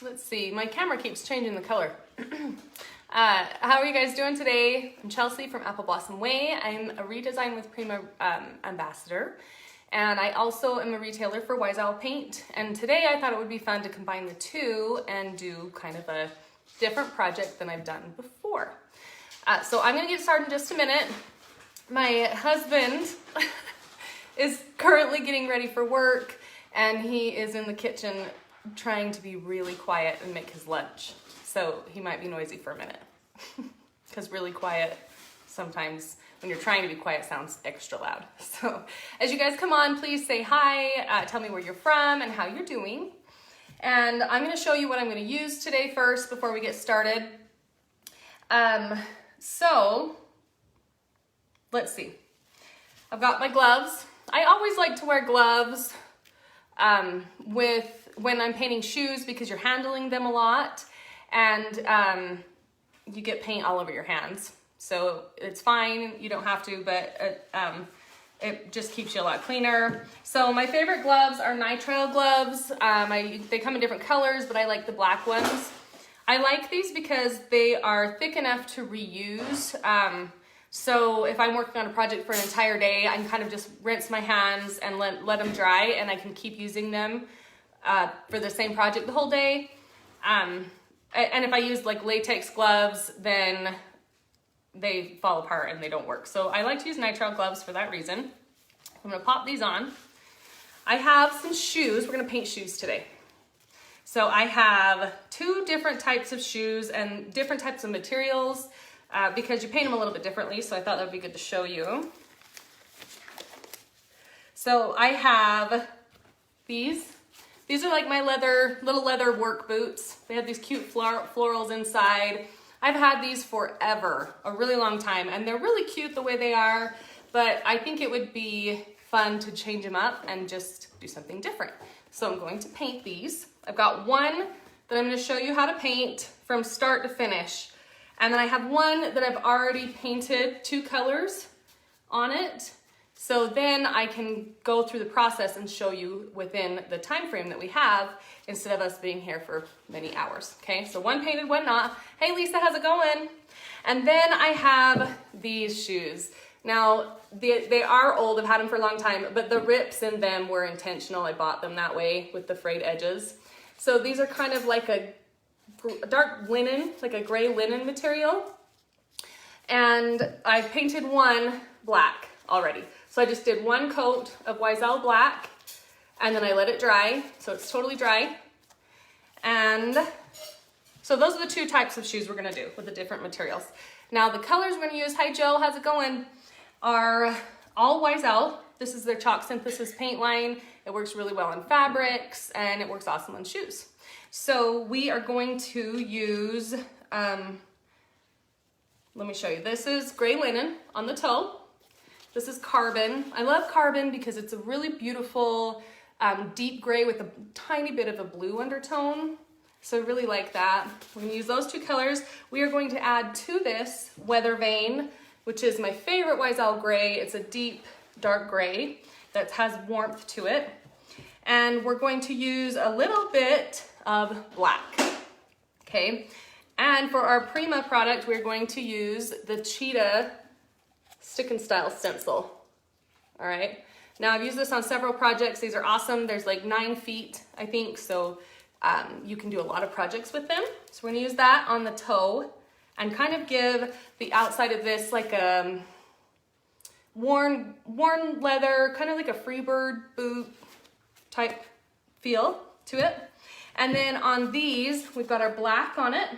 let's see, my camera keeps changing the color. How are you guys doing today? I'm Chelsea from Apple Blossom Way. I'm a Redesign with Prima ambassador, and I also am a retailer for Wise Owl Paint. And today I thought it would be fun to combine the two and do kind of a different project than I've done before. So I'm gonna get started in just a minute. My husband is currently getting ready for work, and he is in the kitchen trying to be really quiet and make his lunch. So he might be noisy for a minute because really quiet sometimes when you're trying to be quiet sounds extra loud. So as you guys come on, please say hi, tell me where you're from and how you're doing. And I'm gonna show you what I'm gonna use today first before we get started. So let's see. I've got my gloves. I always like to wear gloves when I'm painting shoes because you're handling them a lot and you get paint all over your hands. So it's fine, you don't have to, but it just keeps you a lot cleaner. So my favorite gloves are Nitrile Gloves. They come in different colors, but I like the black ones. I like these because they are thick enough to reuse. So if I'm working on a project for an entire day, I can kind of just rinse my hands and let them dry, and I can keep using them for the same project the whole day. And if I use like latex gloves, then they fall apart and they don't work. So I like to use Nitrile Gloves for that reason. I'm gonna pop these on. I have some shoes. We're gonna paint shoes today. So I have two different types of shoes and different types of materials because you paint them a little bit differently. So I thought that would be good to show you. So I have these. These are like my little leather work boots. They have these cute florals inside. I've had these forever, a really long time, and they're really cute the way they are, but I think it would be fun to change them up and just do something different. So I'm going to paint these. I've got one that I'm gonna show you how to paint from start to finish. And then I have one that I've already painted 2 colors on it. So then I can go through the process and show you within the time frame that we have instead of us being here for many hours, okay? So one painted, one not. Hey Lisa, how's it going? And then I have these shoes. Now, they are old, I've had them for a long time, but the rips in them were intentional. I bought them that way with the frayed edges. So these are kind of like a dark linen, like a gray linen material. And I painted one black already. So I just did one coat of Wise Owl black and then I let it dry. So it's totally dry. And so those are the 2 types of shoes we're gonna do with the different materials. Now the colors we're gonna use, hi Joe, how's it going? Are all Wise Owl. This is their chalk synthesis paint line. It works really well on fabrics and it works awesome on shoes. So we are going to use, let me show you. This is gray linen on the toe. This is carbon. I love carbon because it's a really beautiful deep gray with a tiny bit of a blue undertone. So I really like that. We're gonna use those 2 colors. We are going to add to this Weather Vane, which is my favorite Wise Owl gray. It's a deep dark gray that has warmth to it. And we're going to use a little bit of black, okay? And for our Prima product, we're going to use the Cheetah Stick and Style Stencil, all right? Now I've used this on several projects. These are awesome. There's like 9 feet, I think, so you can do a lot of projects with them. So we're gonna use that on the toe and kind of give the outside of this like a worn leather, kind of like a Freebird boot type feel to it. And then on these, we've got our black on it.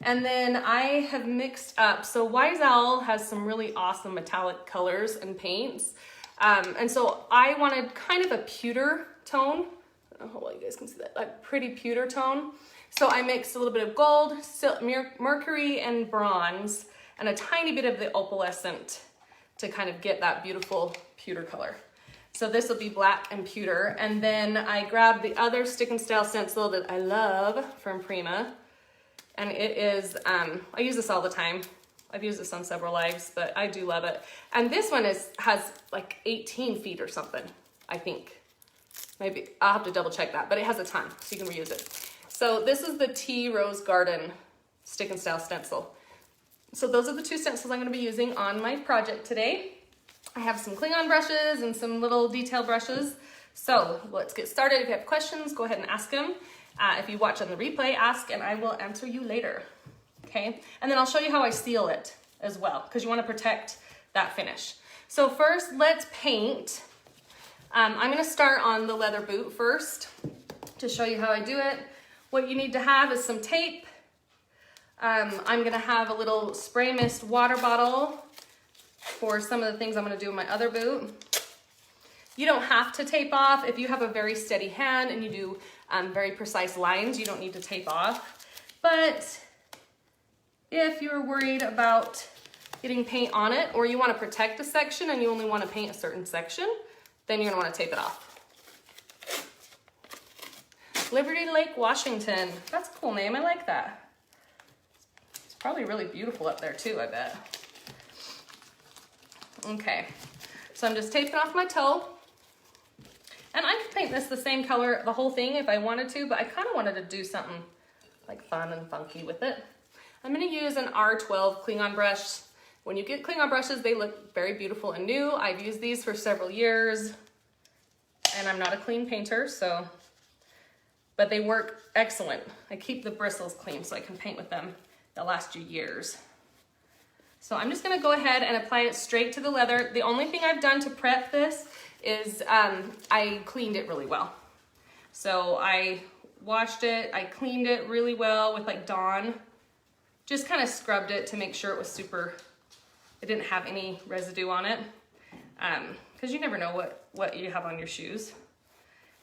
And then I have mixed up, so Wise Owl has some really awesome metallic colors and paints. And so I wanted kind of a pewter tone. I don't know how well you guys can see that, a pretty pewter tone. So I mixed a little bit of gold, mercury, and bronze, and a tiny bit of the opalescent to kind of get that beautiful pewter color. So this will be black and pewter. And then I grabbed the other Stick and Style Stencil that I love from Prima. And it is, I use this all the time. I've used this on several lives, but I do love it. And this one has like 18 feet or something, I think. Maybe, I'll have to double check that, but it has a ton, so you can reuse it. So this is the Tea Rose Garden Stick and Style stencil. So those are the two stencils I'm going to be using on my project today. I have some Klingon brushes and some little detail brushes. So let's get started. If you have questions, go ahead and ask them. If you watch on the replay, ask and I will answer you later. Okay, and then I'll show you how I seal it as well, because you want to protect that finish. So first, let's paint. I'm going to start on the leather boot first to show you how I do it. What you need to have is some tape. I'm going to have a little spray mist water bottle for some of the things I'm going to do in my other boot. You don't have to tape off. If you have a very steady hand and you do very precise lines, you don't need to tape off. But if you're worried about getting paint on it, or you want to protect a section and you only want to paint a certain section, then you're going to want to tape it off. Liberty Lake, Washington. That's a cool name. I like that. It's probably really beautiful up there too, I bet. Okay, so I'm just taping off my toe. And I could paint this the same color, the whole thing, if I wanted to, but I kind of wanted to do something like fun and funky with it. I'm going to use an R12 Klingon brush. When you get Klingon brushes, they look very beautiful and new. I've used these for several years, and I'm not a clean painter, but they work excellent. I keep the bristles clean so I can paint with them. They'll last you years. So I'm just going to go ahead and apply it straight to the leather. The only thing I've done to prep this is I cleaned it really well. So I washed it, I cleaned it really well with like Dawn. Just kind of scrubbed it to make sure it was it didn't have any residue on it. Because you never know what you have on your shoes.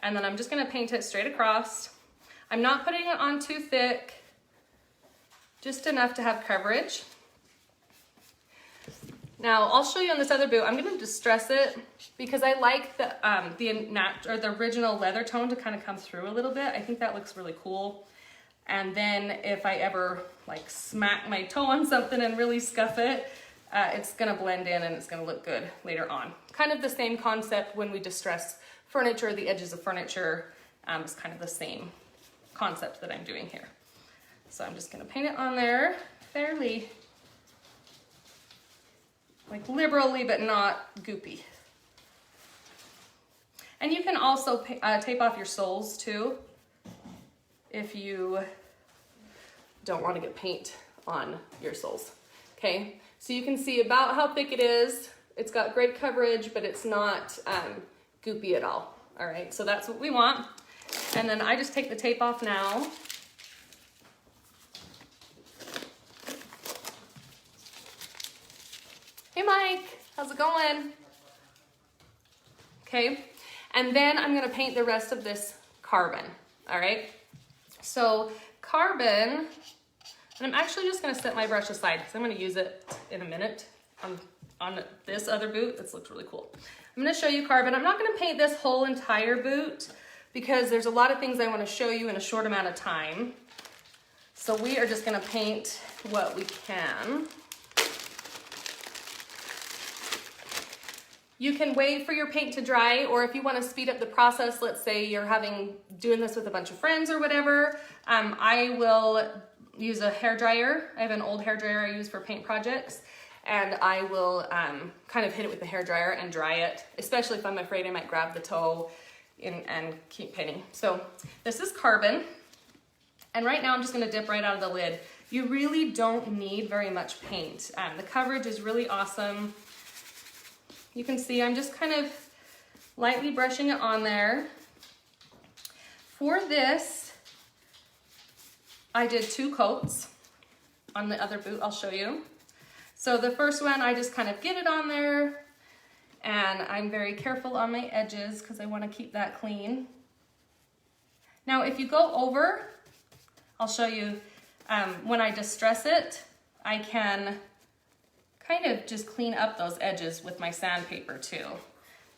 And then I'm just going to paint it straight across. I'm not putting it on too thick, just enough to have coverage. Now I'll show you on this other boot. I'm going to distress it because I like the original leather tone to kind of come through a little bit. I think that looks really cool. And then if I ever like smack my toe on something and really scuff it, it's going to blend in and it's going to look good later on. Kind of the same concept when we distress furniture, the edges of furniture. It's kind of the same concept that I'm doing here. So I'm just going to paint it on there fairly, like liberally, but not goopy. And you can also tape off your soles too, if you don't want to get paint on your soles. Okay, so you can see about how thick it is. It's got great coverage, but it's not goopy at all. All right, so that's what we want. And then I just take the tape off now. Hey Mike, how's it going? Okay, and then I'm gonna paint the rest of this carbon, all right? So carbon, and I'm actually just gonna set my brush aside because I'm gonna use it in a minute on this other boot. This looks really cool. I'm gonna show you carbon. I'm not gonna paint this whole entire boot because there's a lot of things I wanna show you in a short amount of time. So we are just gonna paint what we can. You can wait for your paint to dry, or if you want to speed up the process, let's say you're doing this with a bunch of friends or whatever, I will use a hairdryer. I have an old hairdryer I use for paint projects, and I will kind of hit it with the hairdryer and dry it, especially if I'm afraid I might grab the toe and keep painting. So this is carbon, and right now I'm just going to dip right out of the lid. You really don't need very much paint. The coverage is really awesome. You can see I'm just kind of lightly brushing it on there. For this, I did 2 coats on the other boot. I'll show you. So the first one, I just kind of get it on there, and I'm very careful on my edges because I want to keep that clean. Now, if you go over, I'll show you, when I distress it, I can kind of just clean up those edges with my sandpaper too,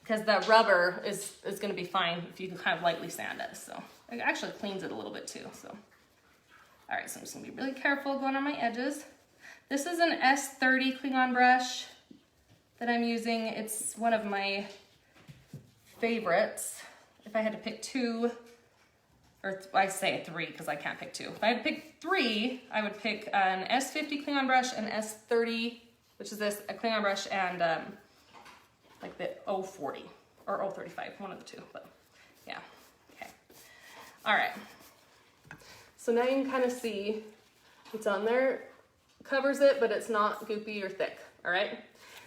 because the rubber is going to be fine if you can kind of lightly sand it. So it actually cleans it a little bit too. So, all right, so I'm just going to be really careful going on my edges. This is an S30 Klingon brush that I'm using. It's one of my favorites. If I had to pick 2 or I say 3 because I can't pick 2. If I had to pick 3, I would pick an S50 Klingon brush, an S30, which is this, a Klingon brush, and like the 040 or 035, one of the 2, but yeah, okay. All right, so now you can kind of see it's on there, covers it, but it's not goopy or thick, all right?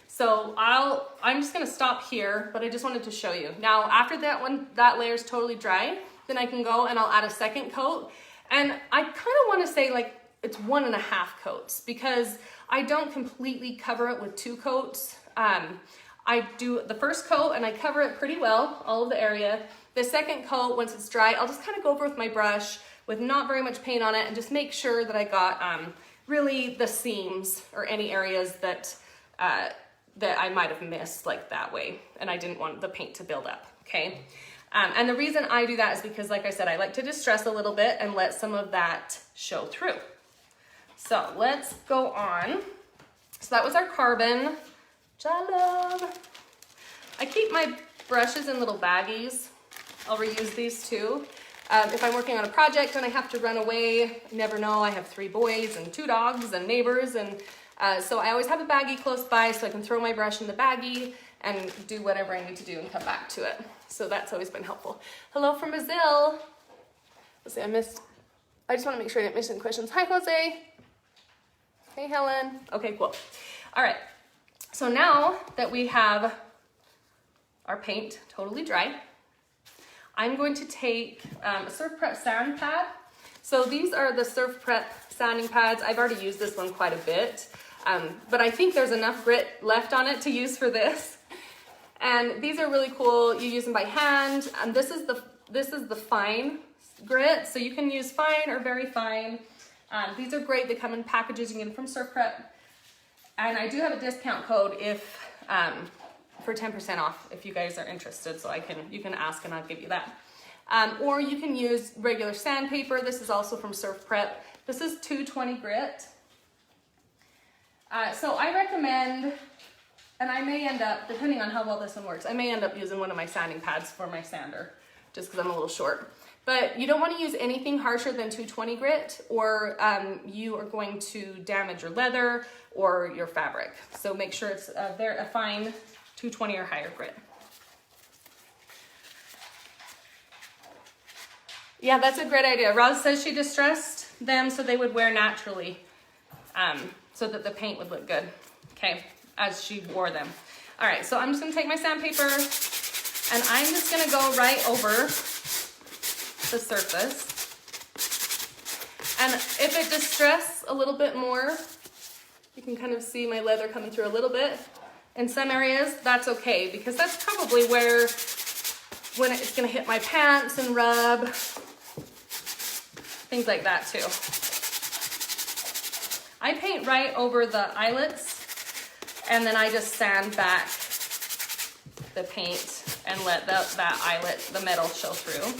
So I'm just gonna stop here, but I just wanted to show you. Now, after that layer is totally dry, then I can go and I'll add a second coat. And I kind of want to say like it's 1.5 coats because I don't completely cover it with 2 coats. I do the first coat and I cover it pretty well, all of the area. The second coat, once it's dry, I'll just kind of go over with my brush with not very much paint on it and just make sure that I got really the seams or any areas that I might have missed like that way. And I didn't want the paint to build up, okay? And the reason I do that is because, like I said, I like to distress a little bit and let some of that show through. So let's go on. So that was our carbon, which I love. I keep my brushes in little baggies. I'll reuse these too. If I'm working on a project and I have to run away, you never know, I have 3 boys and 2 dogs and neighbors, and so I always have a baggie close by so I can throw my brush in the baggie and do whatever I need to do and come back to it. So that's always been helpful. Hello from Brazil. Let's see, I just want to make sure I didn't miss any questions. Hi, Jose. Hey, Helen. Okay, cool. All right, so now that we have our paint totally dry, I'm going to take a Surf Prep sand pad. So these are the Surf Prep sanding pads. I've already used this one quite a bit, but I think there's enough grit left on it to use for this. And these are really cool. You use them by hand. This is the fine grit, so you can use fine or very fine. These are great. They come in packages. You can get them from Surf Prep. And I do have a discount code if for 10% off if you guys are interested. So you can ask and I'll give you that. Or you can use regular sandpaper. This is also from Surf Prep. This is 220 grit. So I recommend, and I may end up, depending on how well this one works, I may end up using one of my sanding pads for my sander, just because I'm a little short. But you don't want to use anything harsher than 220 grit, or you are going to damage your leather or your fabric. So make sure it's a fine 220 or higher grit. Yeah, that's a great idea. Roz says she distressed them so they would wear naturally, so that the paint would look good, okay, as she wore them. All right, so I'm just gonna take my sandpaper and I'm just gonna go right over the surface. And if it distress a little bit more, you can kind of see my leather coming through a little bit. In some areas, that's okay, because that's probably where, when it's gonna hit my pants and rub, things like that too. I paint right over the eyelets, and then I just sand back the paint and let that eyelet, the metal, show through.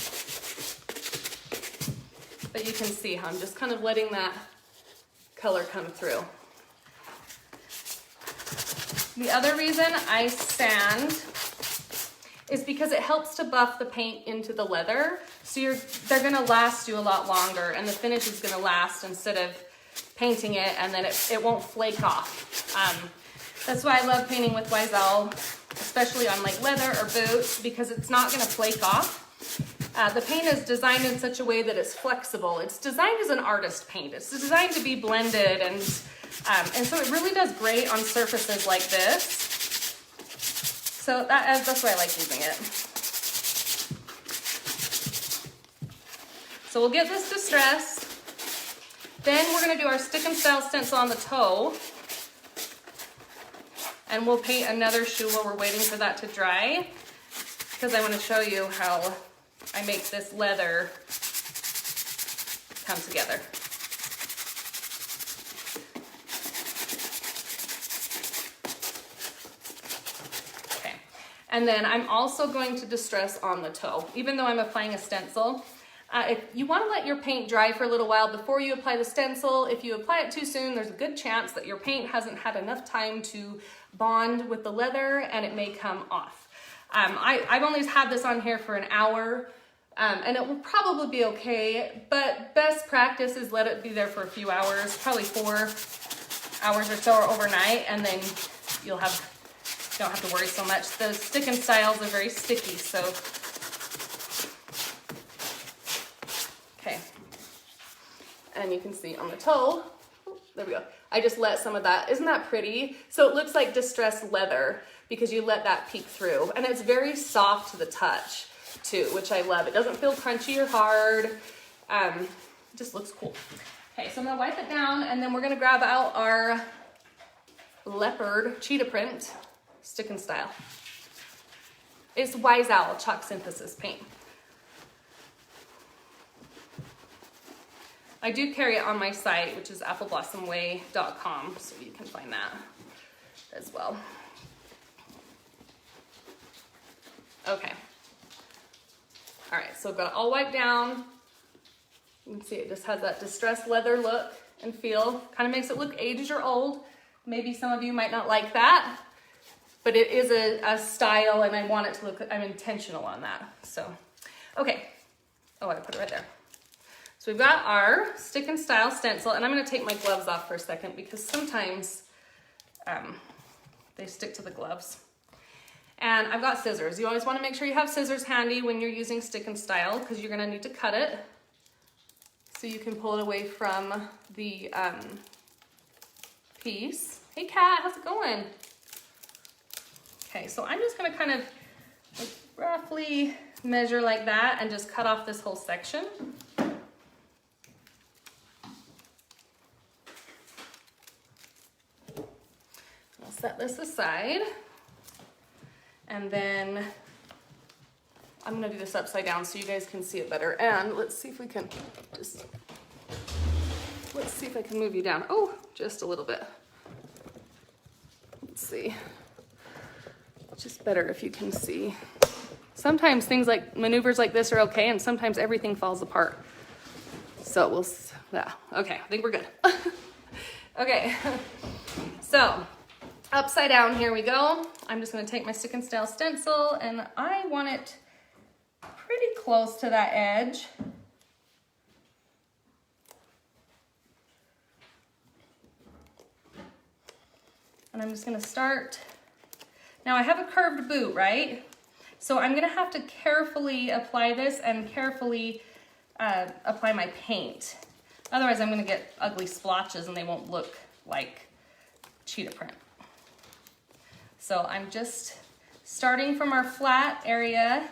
But you can see how I'm just kind of letting that color come through. The other reason I sand is because it helps to buff the paint into the leather. So they're gonna last you a lot longer, and the finish is gonna last instead of painting it and then it won't flake off. That's why I love painting with Wisel, especially on like leather or boots, because it's not gonna flake off. The paint is designed in such a way that it's flexible. It's designed as an artist paint. It's designed to be blended, and so it really does great on surfaces like this. So that's why I like using it. So we'll get this distressed. Then we're gonna do our stick and style stencil on the toe. And we'll paint another shoe while we're waiting for that to dry, because I wanna show you how I make this leather come together. Okay, and then I'm also going to distress on the toe, even though I'm applying a stencil. If you want to let your paint dry for a little while before you apply the stencil. If you apply it too soon, there's a good chance that your paint hasn't had enough time to bond with the leather and it may come off. I've only had this on here for an hour, And it will probably be okay, but best practice is let it be there for a few hours, probably 4 hours or so, or overnight, and then you don't have to worry so much. The stick and styles are very sticky, so. Okay. And you can see on the toe, there we go. I just let some of that, isn't that pretty? So it looks like distressed leather because you let that peek through. And it's very soft to the touch too, which I love. It doesn't feel crunchy or hard. It just looks cool. Okay, so I'm gonna wipe it down and then we're gonna grab out our leopard cheetah print stick and style. It's Wise Owl chalk synthesis paint. I do carry it on my site, which is appleblossomway.com, so you can find that as well. Okay. All right, so I've got it all wiped down. You can see it just has that distressed leather look and feel. Kind of makes it look aged or old. Maybe some of you might not like that, but it is a style and I want it to look, I'm intentional on that. So, okay. Oh, I put it right there. So we've got our stick and style stencil, and I'm gonna take my gloves off for a second because sometimes they stick to the gloves. And I've got scissors. You always wanna make sure you have scissors handy when you're using stick and style because you're gonna need to cut it. So you can pull it away from the piece. Hey Kat, how's it going? Okay, so I'm just gonna kind of like roughly measure like that and just cut off this whole section. I'll set this aside. And then I'm gonna do this upside down so you guys can see it better. And let's see if we can let's see if I can move you down. Oh, just a little bit. Let's see. It's just better if you can see. Sometimes things like maneuvers like this are okay, and sometimes everything falls apart. So we'll, yeah, okay, I think we're good. Okay, so upside down, here we go. I'm just gonna take my stick and style stencil, and I want it pretty close to that edge. And I'm just gonna start. Now I have a curved boot, right? So I'm gonna have to carefully apply this and carefully apply my paint. Otherwise I'm gonna get ugly splotches and they won't look like cheetah print. So I'm just starting from our flat area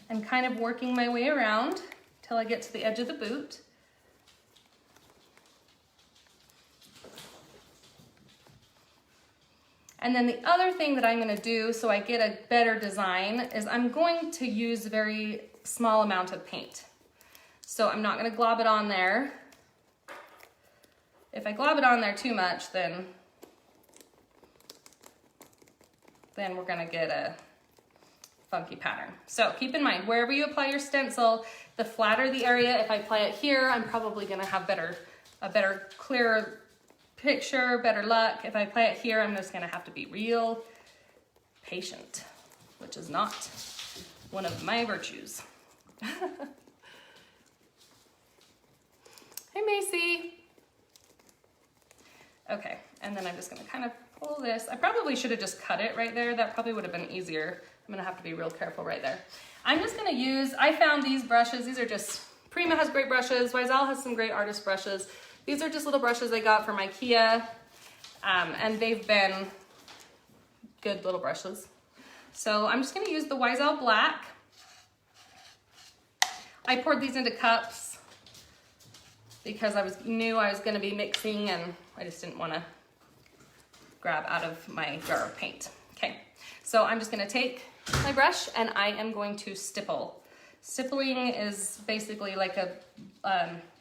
and kind of working my way around till I get to the edge of the boot. And then the other thing that I'm gonna do so I get a better design is I'm going to use a very small amount of paint. So I'm not gonna glob it on there. If I glob it on there too much, then we're gonna get a funky pattern. So keep in mind, wherever you apply your stencil, the flatter the area. If I apply it here, I'm probably gonna have a better, clearer picture, better luck. If I apply it here, I'm just gonna have to be real patient, which is not one of my virtues. Hey Macy. Okay, and then I'm just gonna kind of pull this. I probably should have just cut it right there. That probably would have been easier. I'm gonna have to be real careful right there. I'm just gonna use, I found these brushes. These are just, Prima has great brushes. Wiesel has some great artist brushes. These are just little brushes I got from IKEA, and they've been good little brushes. So I'm just gonna use the Wiesel Black. I poured these into cups because I knew I was gonna be mixing and I just didn't wanna grab out of my jar of paint. Okay, so I'm just gonna take my brush and I am going to stipple. Stippling is basically like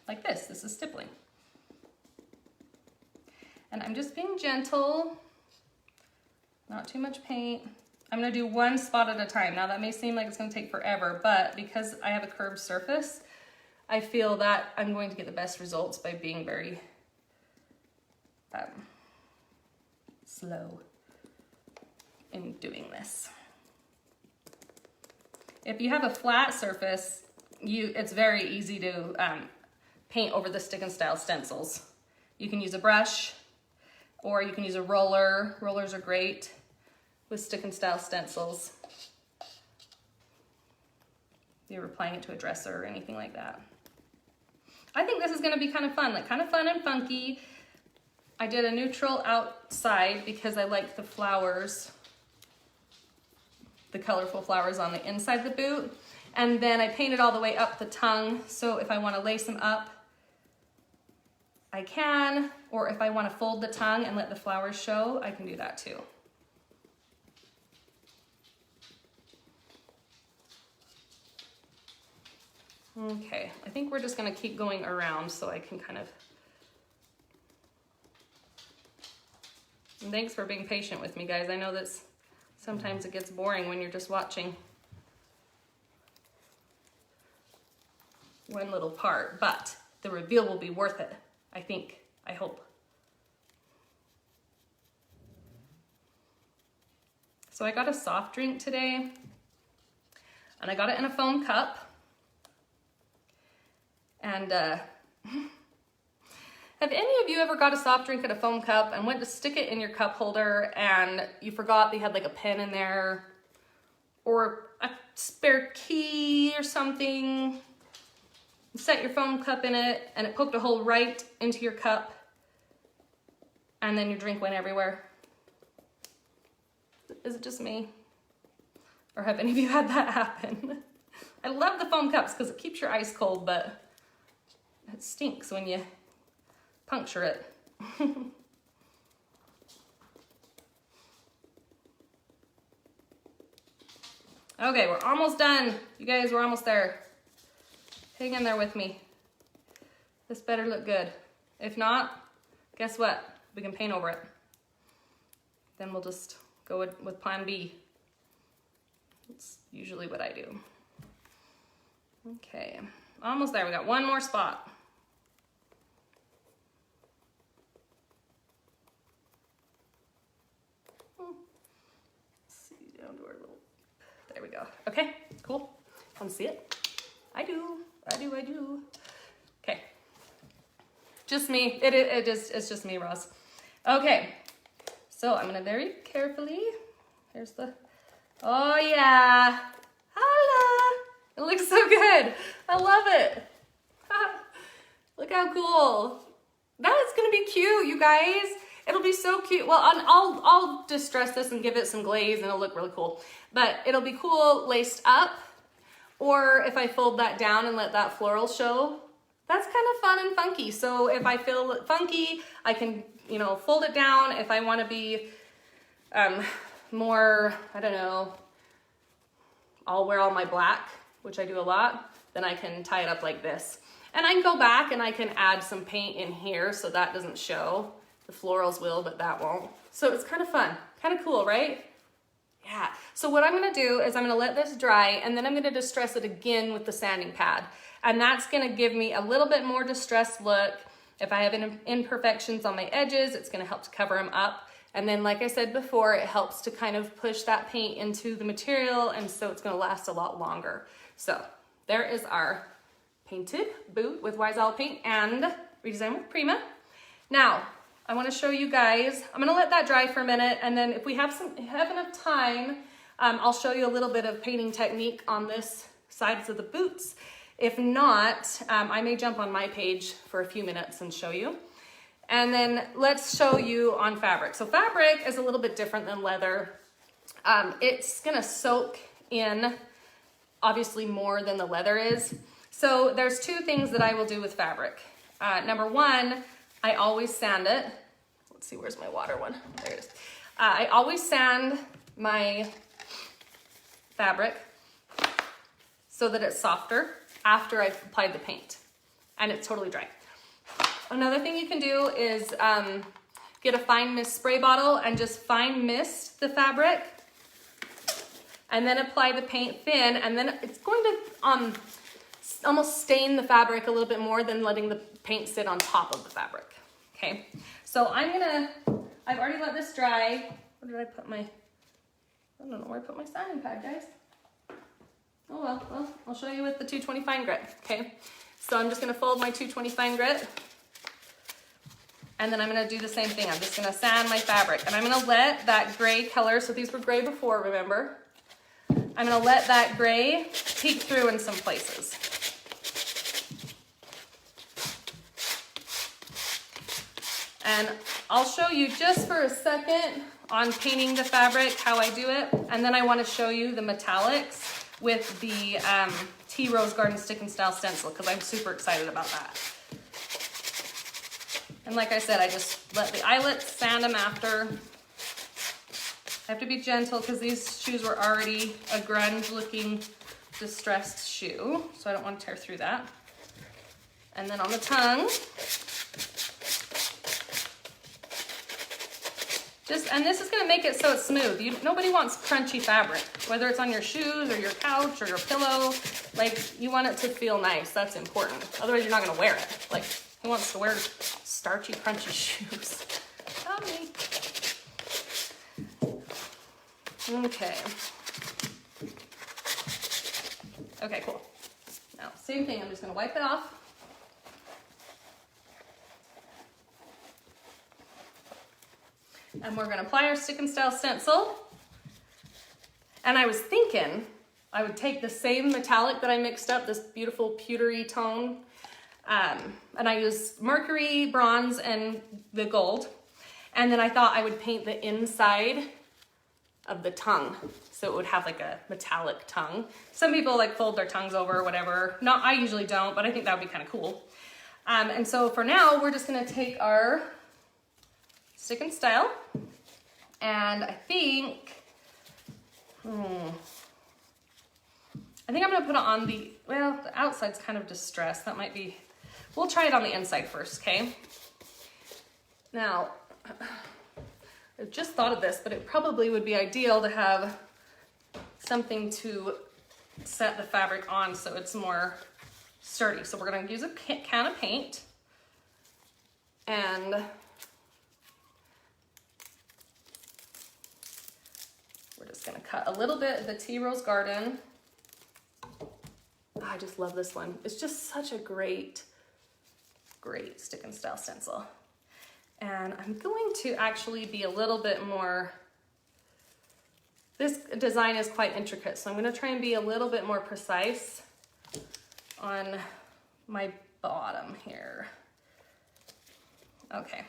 like this. This is stippling. And I'm just being gentle, not too much paint. I'm gonna do one spot at a time. Now that may seem like it's gonna take forever, but because I have a curved surface, I feel that I'm going to get the best results by being very slow in doing this. If you have a flat surface, it's very easy to paint over the stick and style stencils. You can use a brush or you can use a roller. Rollers are great with stick and style stencils. If you're applying it to a dresser or anything like that. I think this is gonna be kind of fun, like kind of fun and funky. I did a neutral outside because I like the flowers, the colorful flowers on the inside of the boot. And then I painted all the way up the tongue, so if I want to lace them up, I can, or if I want to fold the tongue and let the flowers show, I can do that too. Okay, I think we're just going to keep going around so I can kind of... And thanks for being patient with me, guys. I know that sometimes it gets boring when you're just watching one little part, but the reveal will be worth it, I think, I hope. So I got a soft drink today, and I got it in a foam cup. And have any of you ever got a soft drink in a foam cup and went to stick it in your cup holder and you forgot they had like a pen in there or a spare key or something? Set your foam cup in it and it poked a hole right into your cup and then your drink went everywhere. Is it just me? Or have any of you had that happen? I love the foam cups because it keeps your ice cold, but it stinks when you puncture it. Okay, we're almost done. You guys, we're almost there. Hang in there with me. This better look good. If not, guess what? We can paint over it. Then we'll just go with plan B. That's usually what I do. Okay, almost there. We got one more spot. Down to our little, there we go. Okay, cool. Want to see it? I do. Okay. Just me. It's just me, Ross. Okay. So I'm gonna very carefully. Here's the. Oh yeah. Holla! It looks so good. I love it. Look how cool. That's gonna be cute, you guys. It'll be so cute. Well, I'll distress this and give it some glaze and it'll look really cool. But it'll be cool laced up. Or if I fold that down and let that floral show, that's kind of fun and funky. So if I feel funky, I can, you know, fold it down. If I want to be more, I don't know, I'll wear all my black, which I do a lot, then I can tie it up like this. And I can go back and I can add some paint in here so that doesn't show. The florals will, but that won't. So it's kind of fun, kind of cool, right? Yeah. So what I'm gonna do is I'm gonna let this dry and then I'm gonna distress it again with the sanding pad. And that's gonna give me a little bit more distressed look. If I have imperfections on my edges, it's gonna help to cover them up. And then, like I said before, it helps to kind of push that paint into the material, and so it's gonna last a lot longer. So there is our painted boot with Wise Owl paint and Redesign with Prima. Now, I want to show you guys, I'm going to let that dry for a minute, and then if we have enough time, I'll show you a little bit of painting technique on this sides of the boots. If not, I may jump on my page for a few minutes and show you. And then let's show you on fabric. So fabric is a little bit different than leather. It's going to soak in, obviously, more than the leather is. So there's two things that I will do with fabric. Number one, I always sand it. Let's see, where's my water one? There it is. I always sand my fabric so that it's softer after I've applied the paint and it's totally dry. Another thing you can do is get a fine mist spray bottle and just fine mist the fabric and then apply the paint thin, and then it's going to almost stain the fabric a little bit more than letting the paint sit on top of the fabric. Okay, so I've already let this dry. Where did I put I don't know where I put my sanding pad, guys. Oh well, I'll show you with the 220 fine grit, okay? So I'm just gonna fold my 220 fine grit, and then I'm gonna do the same thing. I'm just gonna sand my fabric, and I'm gonna let that gray color, so these were gray before, remember? I'm gonna let that gray peek through in some places. And I'll show you just for a second on painting the fabric how I do it, and then I wanna show you the metallics with the Tea Rose Garden Stick and Style Stencil, because I'm super excited about that. And like I said, I just let the eyelets, sand them after. I have to be gentle because these shoes were already a grunge looking distressed shoe, so I don't want to tear through that. And then on the tongue, and this is gonna make it so it's smooth. Nobody wants crunchy fabric, whether it's on your shoes or your couch or your pillow. Like, you want it to feel nice, that's important. Otherwise you're not gonna wear it. Like, who wants to wear starchy, crunchy shoes? Not me. Okay. Okay, cool. Now, same thing, I'm just gonna wipe it off. And we're gonna apply our Stick and Style Stencil. And I was thinking I would take the same metallic that I mixed up, this beautiful pewtery tone, and I used mercury, bronze, and the gold. And then I thought I would paint the inside of the tongue, so it would have like a metallic tongue. Some people like fold their tongues over or whatever. I usually don't, but I think that would be kind of cool. And so for now, we're just gonna take our Stick and Style, and I think I'm gonna put it on the outside's kind of distressed. That might be, we'll try it on the inside first, okay? Now, I just thought of this, but it probably would be ideal to have something to set the fabric on so it's more sturdy. So we're gonna use a can of paint, and we're just gonna cut a little bit of the Tea Rose Garden. Oh, I just love this one. It's just such a great Stick and Style stencil. And I'm going to actually be a little bit more, this design is quite intricate, so I'm gonna try and be a little bit more precise on my bottom here. Okay,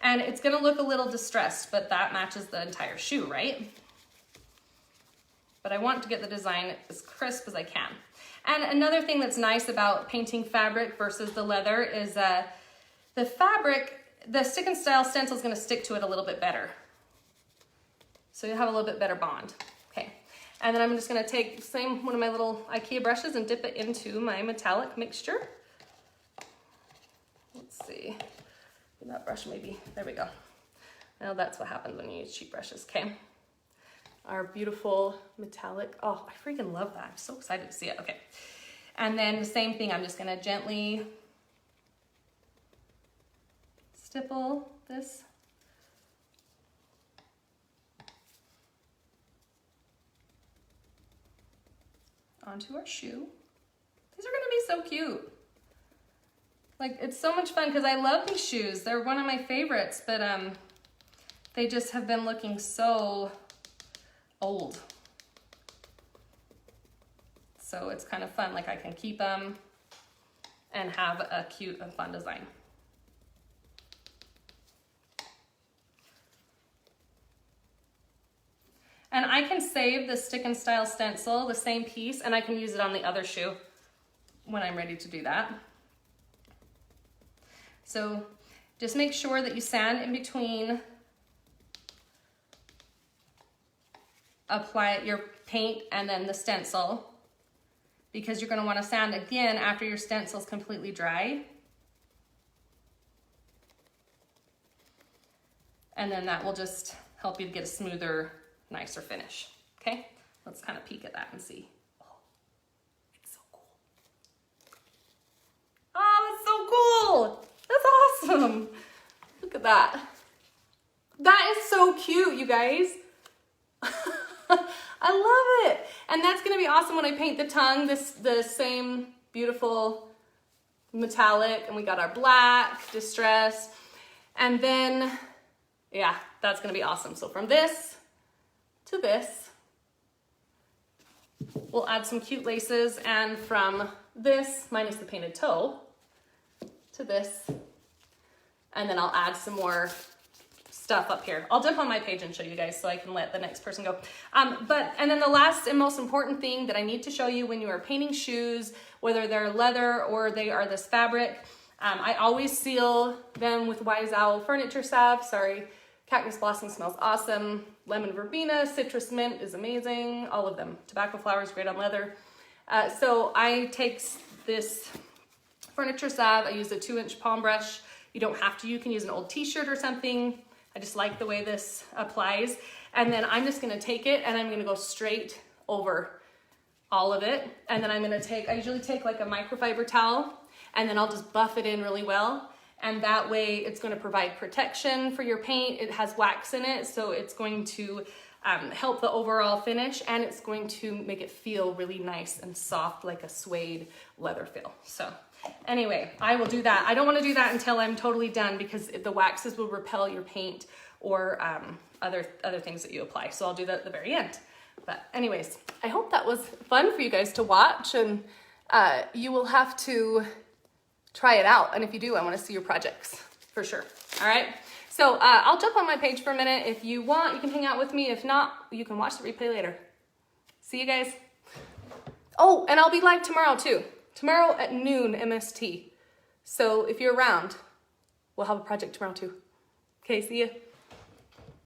and it's gonna look a little distressed, but that matches the entire shoe, right? But I want to get the design as crisp as I can. And another thing that's nice about painting fabric versus the leather is the fabric, the Stick and Style stencil is gonna stick to it a little bit better. So you'll have a little bit better bond. Okay, and then I'm just gonna take one of my little IKEA brushes and dip it into my metallic mixture. Let's see, that brush maybe, there we go. Now that's what happens when you use cheap brushes, okay? Our beautiful metallic, oh, I freaking love that. I'm so excited to see it, okay. And then the same thing, I'm just gonna gently stipple this. Onto our shoe. These are gonna be so cute. Like, it's so much fun because I love these shoes. They're one of my favorites, but they just have been looking so old. So it's kind of fun, like I can keep them and have a cute and fun design. And I can save the Stick and Style stencil, the same piece, and I can use it on the other shoe when I'm ready to do that. So just make sure that you sand in between, apply your paint and then the stencil, because you're going to want to sand again after your stencil's completely dry. And then that will just help you to get a smoother, nicer finish. Okay, let's kind of peek at that and see. Oh, it's so cool. Oh, it's so cool. That's awesome. Look at that. That is so cute, you guys. I love it. And that's gonna be awesome when I paint the tongue, the same beautiful metallic, and we got our black distress. And then, yeah, that's gonna be awesome. So from this to this, we'll add some cute laces, and from this, minus the painted toe, to this, and then I'll add some more stuff up here. I'll jump on my page and show you guys so I can let the next person go. And then the last and most important thing that I need to show you when you are painting shoes, whether they're leather or they are this fabric, I always seal them with Wise Owl furniture salve. Sorry, cactus blossom smells awesome. Lemon verbena, citrus mint is amazing. All of them. Tobacco flowers, great on leather. So I take this furniture salve. I use a 2-inch palm brush. You don't have to. You can use an old t-shirt or something. I just like the way this applies. And then I'm just gonna take it and I'm gonna go straight over all of it. And then I'm gonna I usually take like a microfiber towel, and then I'll just buff it in really well. And that way it's gonna provide protection for your paint. It has wax in it, so it's going to help the overall finish, and it's going to make it feel really nice and soft, like a suede leather feel. So anyway, I will do that. I don't want to do that until I'm totally done, because the waxes will repel your paint or other things that you apply. So I'll do that at the very end. But anyways, I hope that was fun for you guys to watch, and you will have to try it out. And if you do, I want to see your projects for sure. All right. So I'll jump on my page for a minute. If you want, you can hang out with me. If not, you can watch the replay later. See you guys. Oh, and I'll be live tomorrow too. Tomorrow at noon MST. So if you're around, we'll have a project tomorrow too. Okay, see ya.